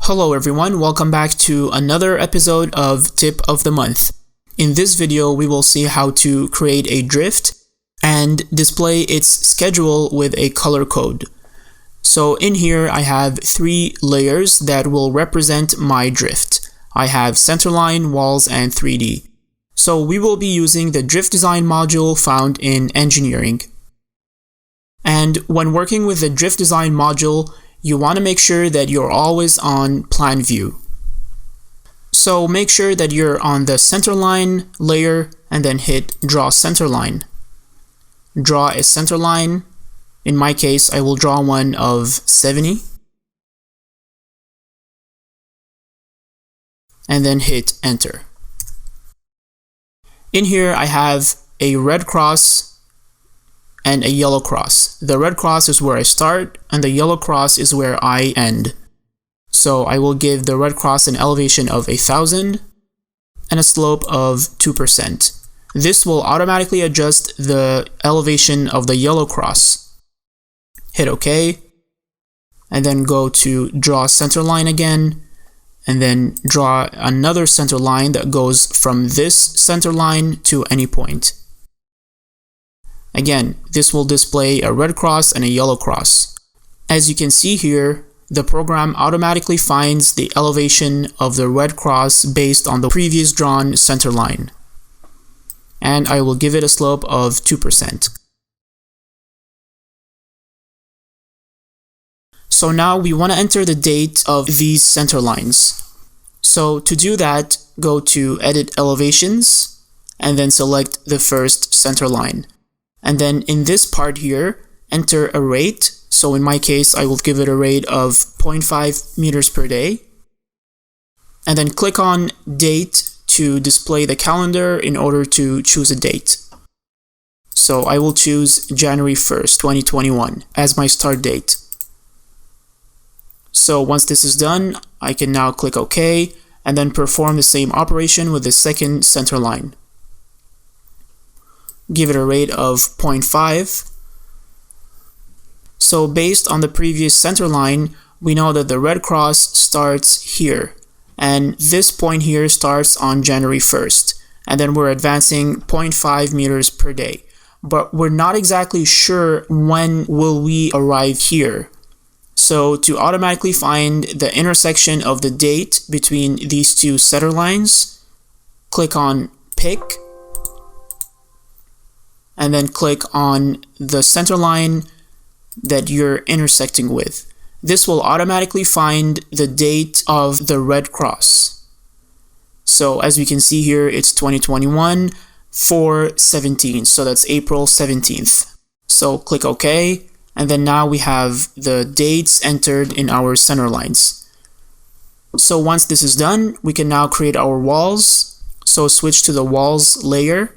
Hello everyone, welcome back to another episode of Tip of the Month. In this video, we will see how to create a drift and display its schedule with a color code. So in here, I have 3 layers that will represent my drift. I have centerline, walls, and 3D. So we will be using the drift design module found in engineering. And when working with the drift design module, you want to make sure that you're always on plan view. So make sure that you're on the centerline layer and then hit draw centerline. Draw a centerline. In my case, I will draw one of 70. And then hit enter. In here, I have a red cross and a yellow cross. The red cross is where I start, and the yellow cross is where I end. So I will give the red cross an elevation of 1000 and a slope of 2%. This will automatically adjust the elevation of the yellow cross. Hit OK, and then go to draw center line again, and then draw another center line that goes from this center line to any point. Again, this will display a red cross and a yellow cross. As you can see here, the program automatically finds the elevation of the red cross based on the previous drawn center line. And I will give it a slope of 2%. So now we want to enter the date of these center lines. So to do that, go to Edit Elevations, and then select the first center line. And then in this part here, enter a rate. So in my case, I will give it a rate of 0.5 meters per day. And then click on Date to display the calendar in order to choose a date. So I will choose January 1st, 2021 as my start date. So once this is done, I can now click OK and then perform the same operation with the second center line. Give it a rate of 0.5. So based on the previous center line, we know that the red cross starts here, and this point here starts on January 1st, and then we're advancing 0.5 meters per day. But we're not exactly sure when will we arrive here. So to automatically find the intersection of the date between these two center lines, click on Pick, and then click on the center line that you're intersecting with. This will automatically find the date of the red cross. So as we can see here, it's 2021 4/17, so that's April 17th. So click OK, and then now we have the dates entered in our center lines. So once this is done, we can now create our walls. So switch to the walls layer,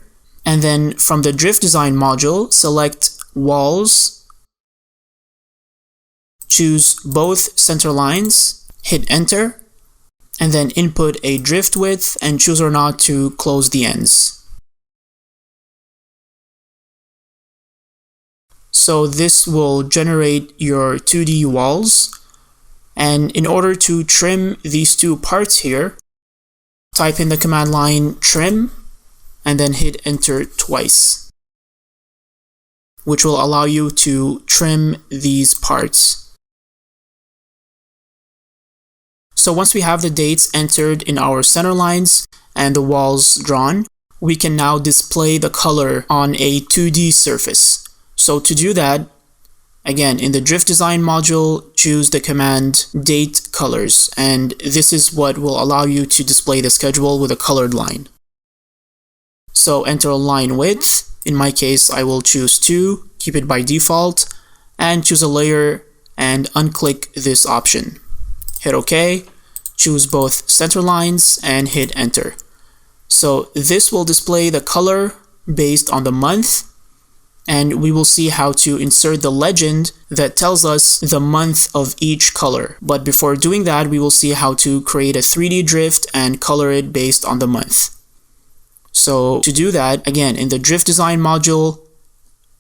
and then from the drift design module, select walls, choose both center lines, hit enter, and then input a drift width and choose or not to close the ends. So this will generate your 2D walls, and in order to trim these two parts here, type in the command line trim and then hit enter twice, which will allow you to trim these parts. So once we have the dates entered in our center lines and the walls drawn, we can now display the color on a 2D surface. So to do that, again, in the drift design module, choose the command date colors, and this is what will allow you to display the schedule with a colored line. So enter a line width. In my case, I will choose 2, keep it by default, and choose a layer and unclick this option. Hit OK, choose both center lines and hit enter. So this will display the color based on the month, and we will see how to insert the legend that tells us the month of each color. But before doing that, we will see how to create a 3D drift and color it based on the month. So to do that, again, in the drift design module,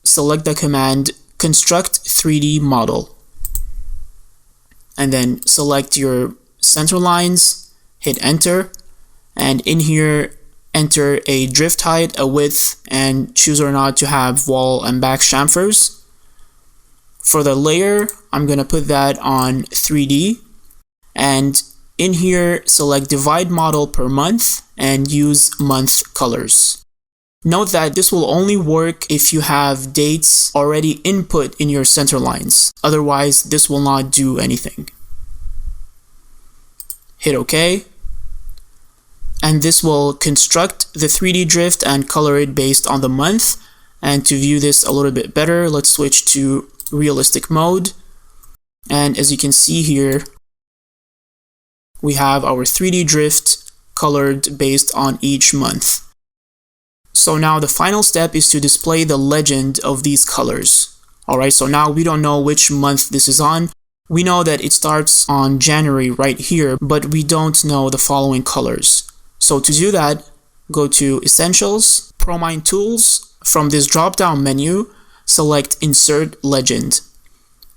select the command construct 3D model, and then select your center lines, hit enter, and in here enter a drift height, a width, and choose or not to have wall and back chamfers. For the layer, I'm going to put that on 3D, and in here select divide model per month and use month colors. Note that this will only work if you have dates already input in your center lines. Otherwise, this will not do anything. Hit OK. And this will construct the 3D drift and color it based on the month. And to view this a little bit better, let's switch to realistic mode. And as you can see here, we have our 3D drift colored based on each month. So now the final step is to display the legend of these colors. Alright, so now we don't know which month this is on. We know that it starts on January right here, but we don't know the following colors. So to do that, go to Essentials, Promine Tools. From this drop-down menu, select Insert Legend.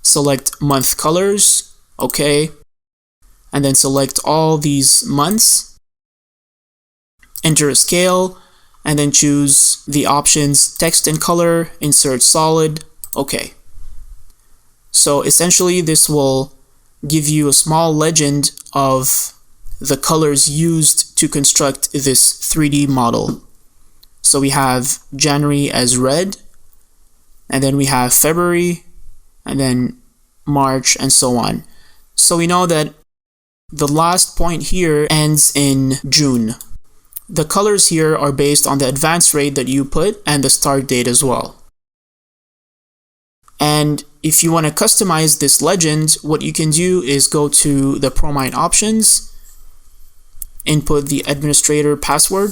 Select Month Colors, OK. And then select all these months. Enter a scale, and then choose the options Text and Color, Insert Solid, OK. So essentially this will give you a small legend of the colors used to construct this 3D model. So we have January as red, and then we have February, and then March, and so on. So we know that the last point here ends in June. The colors here are based on the advance rate that you put and the start date as well. And if you want to customize this legend, what you can do is go to the Promine options, input the administrator password,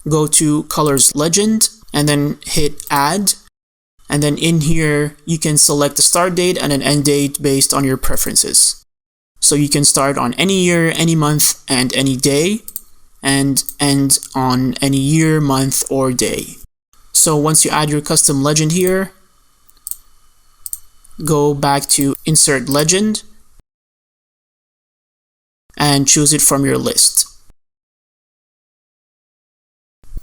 go to colors legend, and then hit add. And then in here, you can select a start date and an end date based on your preferences. So you can start on any year, any month, and any day, and end on any year, month, or day. So once you add your custom legend here, go back to Insert Legend and choose it from your list.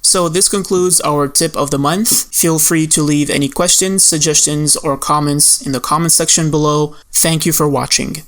So this concludes our tip of the month. Feel free to leave any questions, suggestions, or comments in the comment section below. Thank you for watching.